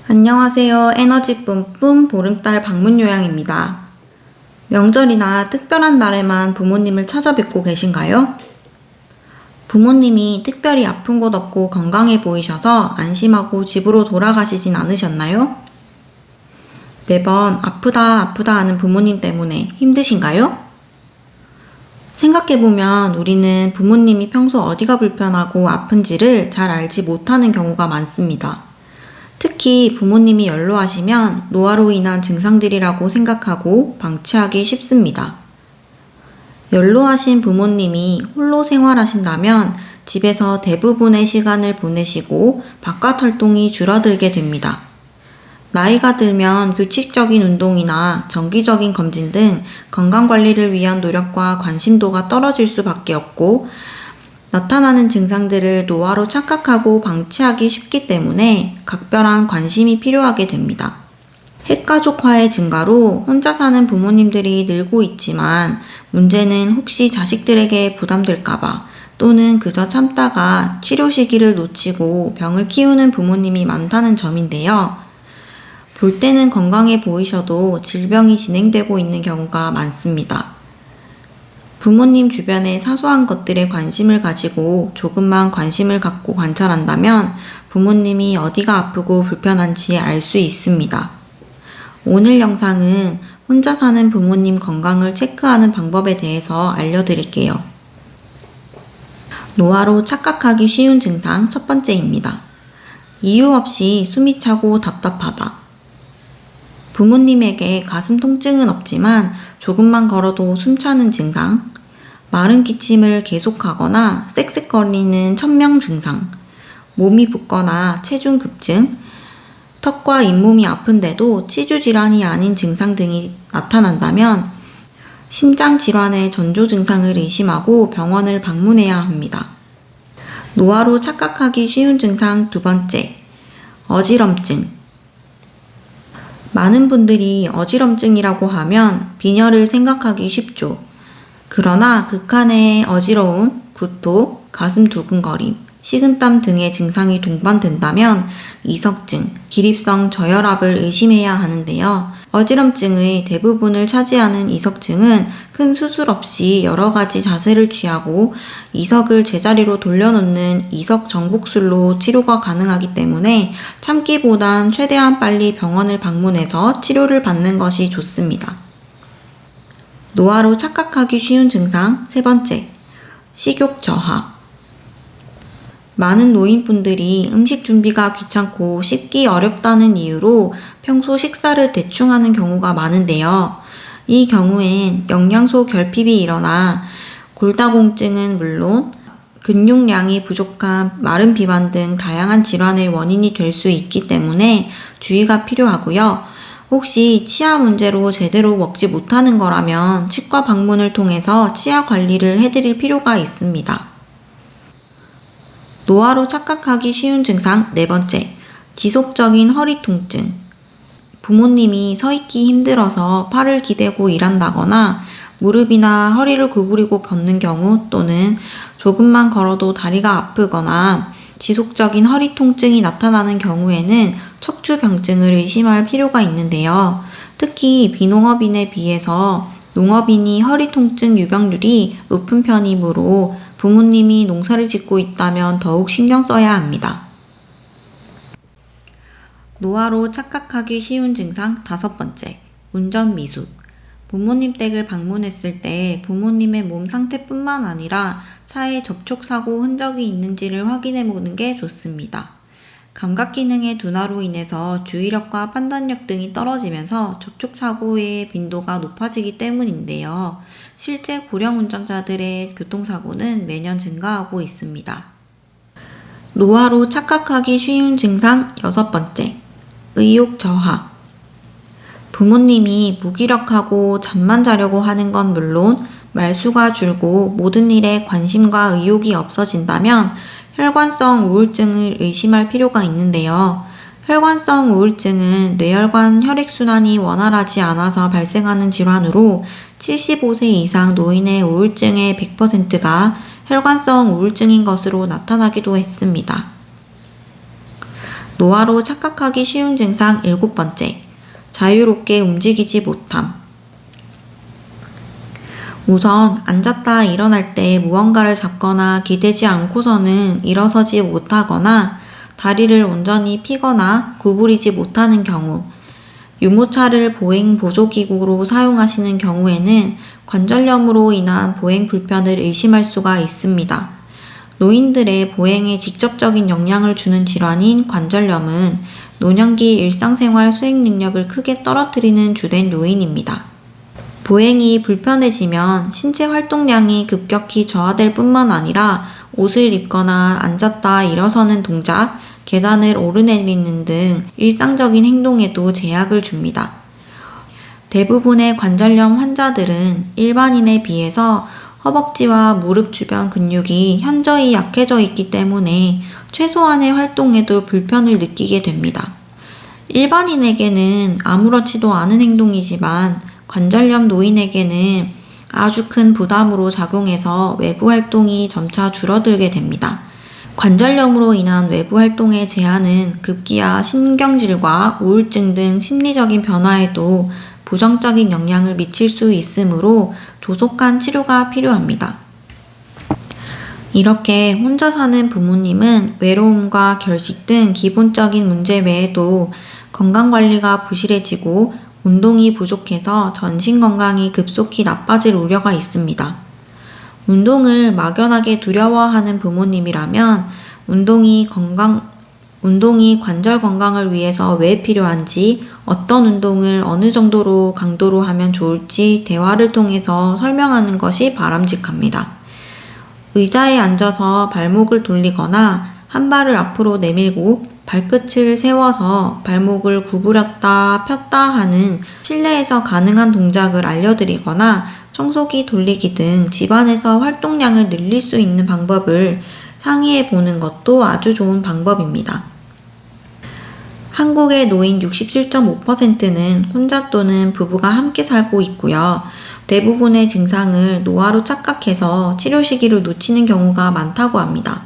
안녕하세요. 에너지 뿜뿜 보름달 방문 요양입니다. 명절이나 특별한 날에만 부모님을 찾아뵙고 계신가요? 부모님이 특별히 아픈 곳 없고 건강해 보이셔서 안심하고 집으로 돌아가시진 않으셨나요? 매번 아프다 하는 부모님 때문에 힘드신가요? 생각해보면 우리는 부모님이 평소 어디가 불편하고 아픈지를 잘 알지 못하는 경우가 많습니다. 특히 부모님이 연로하시면 노화로 인한 증상들이라고 생각하고 방치하기 쉽습니다. 연로하신 부모님이 홀로 생활하신다면 집에서 대부분의 시간을 보내시고 바깥 활동이 줄어들게 됩니다. 나이가 들면 규칙적인 운동이나 정기적인 검진 등 건강관리를 위한 노력과 관심도가 떨어질 수밖에 없고 나타나는 증상들을 노화로 착각하고 방치하기 쉽기 때문에 각별한 관심이 필요하게 됩니다. 핵가족화의 증가로 혼자 사는 부모님들이 늘고 있지만 문제는 혹시 자식들에게 부담될까봐 또는 그저 참다가 치료 시기를 놓치고 병을 키우는 부모님이 많다는 점인데요. 볼 때는 건강해 보이셔도 질병이 진행되고 있는 경우가 많습니다. 부모님 주변의 사소한 것들에 관심을 가지고 조금만 관심을 갖고 관찰한다면 부모님이 어디가 아프고 불편한지 알 수 있습니다. 오늘 영상은 혼자 사는 부모님 건강을 체크하는 방법에 대해서 알려드릴게요. 노화로 착각하기 쉬운 증상 첫 번째입니다. 이유 없이 숨이 차고 답답하다. 부모님에게 가슴 통증은 없지만 조금만 걸어도 숨차는 증상, 마른 기침을 계속하거나 쌕쌕거리는 천명 증상, 몸이 붓거나 체중 급증, 턱과 잇몸이 아픈데도 치주 질환이 아닌 증상 등이 나타난다면 심장 질환의 전조 증상을 의심하고 병원을 방문해야 합니다. 노화로 착각하기 쉬운 증상 두 번째, 어지럼증. 많은 분들이 어지럼증이라고 하면 빈혈을 생각하기 쉽죠. 그러나 극한의 어지러움, 구토, 가슴 두근거림, 식은땀 등의 증상이 동반된다면 이석증, 기립성 저혈압을 의심해야 하는데요. 어지럼증의 대부분을 차지하는 이석증은 큰 수술 없이 여러 가지 자세를 취하고 이석을 제자리로 돌려놓는 이석 정복술로 치료가 가능하기 때문에 참기보단 최대한 빨리 병원을 방문해서 치료를 받는 것이 좋습니다. 노화로 착각하기 쉬운 증상 세 번째, 식욕 저하. 많은 노인분들이 음식 준비가 귀찮고 씻기 어렵다는 이유로 평소 식사를 대충 하는 경우가 많은데요. 이 경우엔 영양소 결핍이 일어나 골다공증은 물론 근육량이 부족한 마른 비만 등 다양한 질환의 원인이 될 수 있기 때문에 주의가 필요하고요. 혹시 치아 문제로 제대로 먹지 못하는 거라면 치과 방문을 통해서 치아 관리를 해드릴 필요가 있습니다. 노화로 착각하기 쉬운 증상 네 번째, 지속적인 허리 통증. 부모님이 서 있기 힘들어서 팔을 기대고 일한다거나 무릎이나 허리를 구부리고 걷는 경우 또는 조금만 걸어도 다리가 아프거나 지속적인 허리 통증이 나타나는 경우에는 척추병증을 의심할 필요가 있는데요. 특히 비농업인에 비해서 농업인이 허리 통증 유병률이 높은 편이므로 부모님이 농사를 짓고 있다면 더욱 신경 써야 합니다. 노화로 착각하기 쉬운 증상 다섯 번째, 운전 미숙. 부모님 댁을 방문했을 때 부모님의 몸 상태뿐만 아니라 차에 접촉사고 흔적이 있는지를 확인해 보는 게 좋습니다. 감각 기능의 둔화로 인해서 주의력과 판단력 등이 떨어지면서 접촉사고의 빈도가 높아지기 때문인데요. 실제 고령 운전자들의 교통사고는 매년 증가하고 있습니다. 노화로 착각하기 쉬운 증상 여섯 번째, 의욕 저하. 부모님이 무기력하고 잠만 자려고 하는 건 물론 말수가 줄고 모든 일에 관심과 의욕이 없어진다면 혈관성 우울증을 의심할 필요가 있는데요. 혈관성 우울증은 뇌혈관 혈액순환이 원활하지 않아서 발생하는 질환으로 75세 이상 노인의 우울증의 100%가 혈관성 우울증인 것으로 나타나기도 했습니다. 노화로 착각하기 쉬운 증상 7번째, 자유롭게 움직이지 못함. 우선 앉았다 일어날 때 무언가를 잡거나 기대지 않고서는 일어서지 못하거나 다리를 온전히 펴거나 구부리지 못하는 경우, 유모차를 보행 보조기구로 사용하시는 경우에는 관절염으로 인한 보행 불편을 의심할 수가 있습니다. 노인들의 보행에 직접적인 영향을 주는 질환인 관절염은 노년기 일상생활 수행 능력을 크게 떨어뜨리는 주된 요인입니다. 보행이 불편해지면 신체 활동량이 급격히 저하될 뿐만 아니라 옷을 입거나 앉았다 일어서는 동작, 계단을 오르내리는 등 일상적인 행동에도 제약을 줍니다. 대부분의 관절염 환자들은 일반인에 비해서 허벅지와 무릎 주변 근육이 현저히 약해져 있기 때문에 최소한의 활동에도 불편을 느끼게 됩니다. 일반인에게는 아무렇지도 않은 행동이지만 관절염 노인에게는 아주 큰 부담으로 작용해서 외부 활동이 점차 줄어들게 됩니다. 관절염으로 인한 외부 활동의 제한은 급기야 신경질과 우울증 등 심리적인 변화에도 부정적인 영향을 미칠 수 있으므로 조속한 치료가 필요합니다. 이렇게 혼자 사는 부모님은 외로움과 결식 등 기본적인 문제 외에도 건강관리가 부실해지고 운동이 부족해서 전신 건강이 급속히 나빠질 우려가 있습니다. 운동을 막연하게 두려워하는 부모님이라면 운동이 관절 건강을 위해서 왜 필요한지, 어떤 운동을 어느 정도로 강도로 하면 좋을지 대화를 통해서 설명하는 것이 바람직합니다. 의자에 앉아서 발목을 돌리거나 한 발을 앞으로 내밀고 발끝을 세워서 발목을 구부렸다 폈다 하는 실내에서 가능한 동작을 알려드리거나 청소기 돌리기 등 집안에서 활동량을 늘릴 수 있는 방법을 상의해 보는 것도 아주 좋은 방법입니다. 한국의 노인 67.5%는 혼자 또는 부부가 함께 살고 있고요. 대부분의 증상을 노화로 착각해서 치료 시기를 놓치는 경우가 많다고 합니다.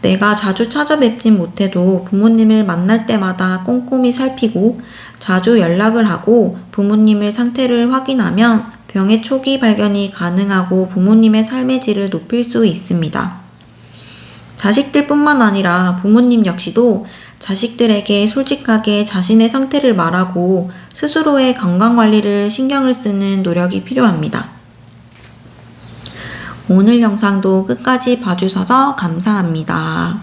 내가 자주 찾아뵙진 못해도 부모님을 만날 때마다 꼼꼼히 살피고 자주 연락을 하고 부모님의 상태를 확인하면 병의 초기 발견이 가능하고 부모님의 삶의 질을 높일 수 있습니다. 자식들뿐만 아니라 부모님 역시도 자식들에게 솔직하게 자신의 상태를 말하고 스스로의 건강관리를 신경을 쓰는 노력이 필요합니다. 오늘 영상도 끝까지 봐주셔서 감사합니다.